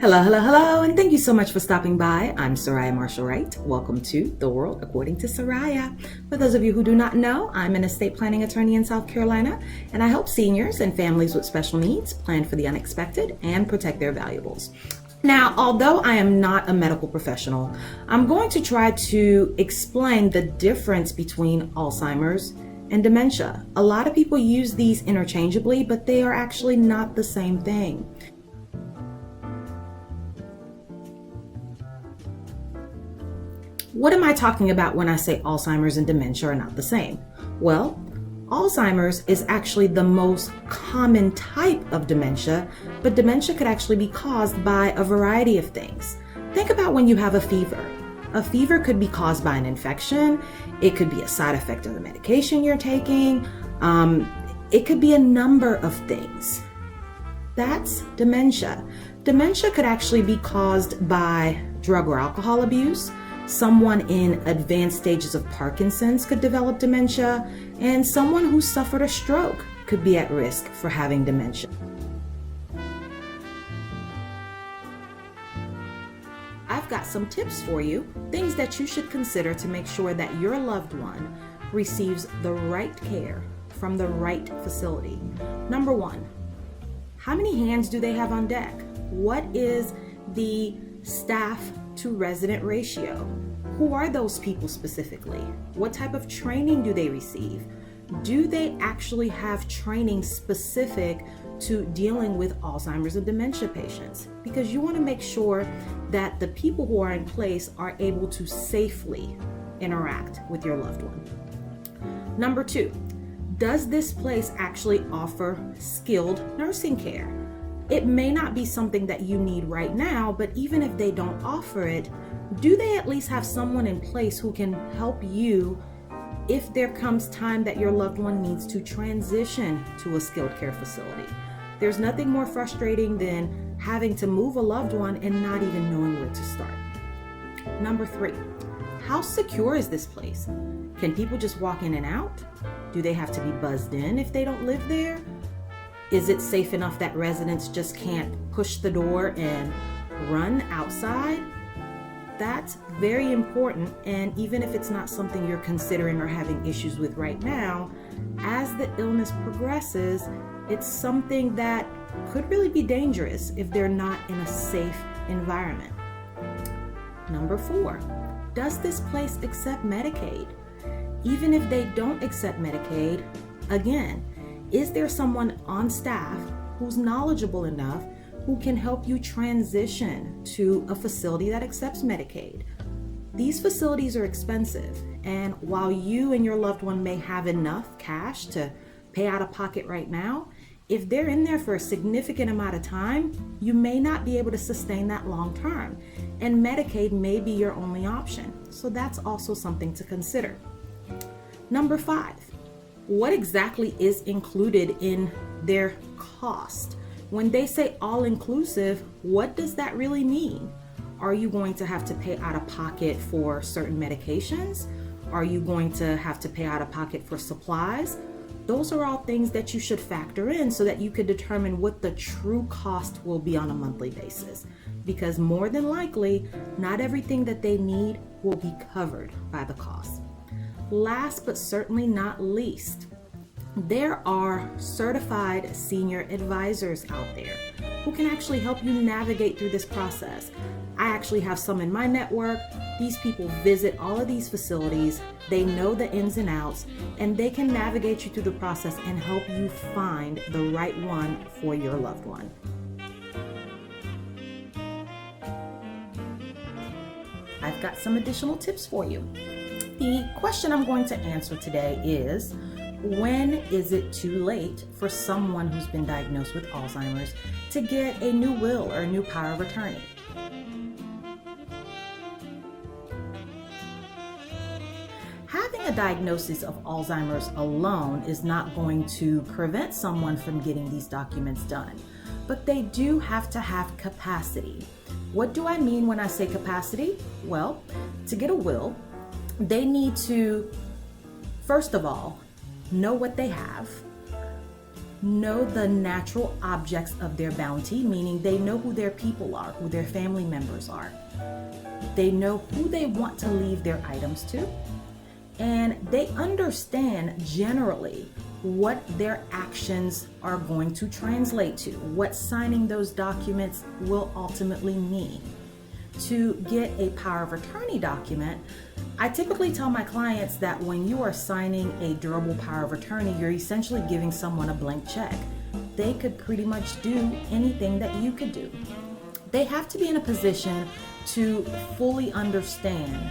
Hello, hello, hello, and thank you so much for stopping by. I'm Soraya Marshall Wright. Welcome to The World According to Soraya. For those of you who do not know, I'm an estate planning attorney in South Carolina, and I help seniors and families with special needs plan for the unexpected and protect their valuables. Now, although I am not a medical professional, I'm going to try to explain the difference between Alzheimer's and dementia. A lot of people use these interchangeably, but they are actually not the same thing. What am I talking about when I say Alzheimer's and dementia are not the same? Well, Alzheimer's is actually the most common type of dementia, but dementia could actually be caused by a variety of things. Think about when you have a fever. A fever could be caused by an infection. It could be a side effect of the medication you're taking. It could be a number of things. That's dementia. Dementia could actually be caused by drug or alcohol abuse. Someone in advanced stages of Parkinson's could develop dementia, and someone who suffered a stroke could be at risk for having dementia. I've got some tips for you, things that you should consider to make sure that your loved one receives the right care from the right facility. Number one, how many hands do they have on deck? What is the staff to resident ratio? Who are those people specifically? What type of training do they receive? Do they actually have training specific to dealing with Alzheimer's and dementia patients? Because you want to make sure that the people who are in place are able to safely interact with your loved one. Number two, does this place actually offer skilled nursing care? It may not be something that you need right now, but even if they don't offer it, do they at least have someone in place who can help you if there comes time that your loved one needs to transition to a skilled care facility? There's nothing more frustrating than having to move a loved one and not even knowing where to start. Number three, how secure is this place? Can people just walk in and out? Do they have to be buzzed in if they don't live there? Is it safe enough that residents just can't push the door and run outside? That's very important, and even if it's not something you're considering or having issues with right now, as the illness progresses, it's something that could really be dangerous if they're not in a safe environment. Number four, does this place accept Medicaid? Even if they don't accept Medicaid, again, is there someone on staff who's knowledgeable enough who can help you transition to a facility that accepts Medicaid? These facilities are expensive, and while you and your loved one may have enough cash to pay out of pocket right now, if they're in there for a significant amount of time, you may not be able to sustain that long term, and Medicaid may be your only option. So that's also something to consider. Number five, what exactly is included in their cost? When they say all-inclusive, what does that really mean? Are you going to have to pay out of pocket for certain medications? Are you going to have to pay out of pocket for supplies? Those are all things that you should factor in so that you could determine what the true cost will be on a monthly basis. Because more than likely, not everything that they need will be covered by the cost. Last but certainly not least, there are certified senior advisors out there who can actually help you navigate through this process. I actually have some in my network. These people visit all of these facilities. They know the ins and outs, and they can navigate you through the process and help you find the right one for your loved one. I've got some additional tips for you. The question I'm going to answer today is, when is it too late for someone who's been diagnosed with Alzheimer's to get a new will or a new power of attorney? Having a diagnosis of Alzheimer's alone is not going to prevent someone from getting these documents done, but they do have to have capacity. What do I mean when I say capacity? Well, to get a will, they need to, first of all, know what they have, know the natural objects of their bounty, meaning they know who their people are, who their family members are. They know who they want to leave their items to, and they understand generally what their actions are going to translate to, what signing those documents will ultimately mean. To get a power of attorney document, I typically tell my clients that when you are signing a durable power of attorney, you're essentially giving someone a blank check. They could pretty much do anything that you could do. They have to be in a position to fully understand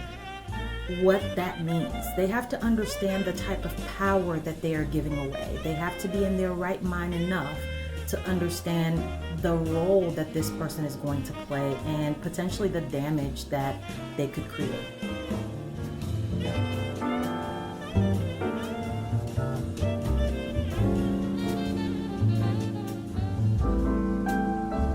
what that means. They have to understand the type of power that they are giving away. They have to be in their right mind enough to understand the role that this person is going to play and potentially the damage that they could create.